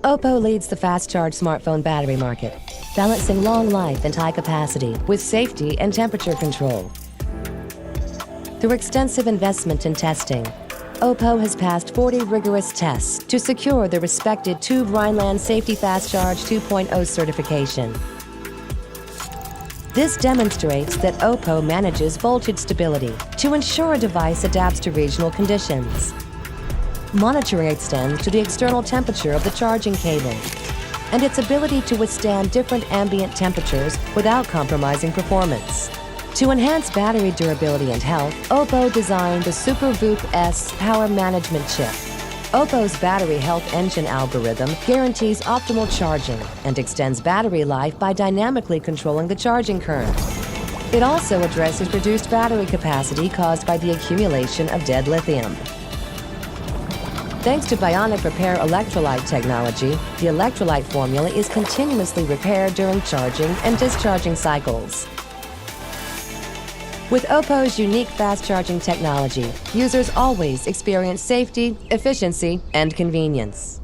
Oppo leads the fast-charge smartphone battery market, balancing long life and high capacity with safety and temperature control. Through extensive investment in testing, Oppo has passed 40 rigorous tests to secure the respected TÜV Rheinland Safety Fast Charge 2.0 certification. This demonstrates that Oppo manages voltage stability to ensure a device adapts to regional conditions. Monitoring extends to the external temperature of the charging cable and its ability to withstand different ambient temperatures without compromising performance. To enhance battery durability and health, Oppo designed the SuperVoop S power management chip. Oppo's battery health engine algorithm guarantees optimal charging and extends battery life by dynamically controlling the charging current. It also addresses reduced battery capacity caused by the accumulation of dead lithium. Thanks to Bionic Repair electrolyte technology, the electrolyte formula is continuously repaired during charging and discharging cycles. With Oppo's unique fast-charging technology, users always experience safety, efficiency, and convenience.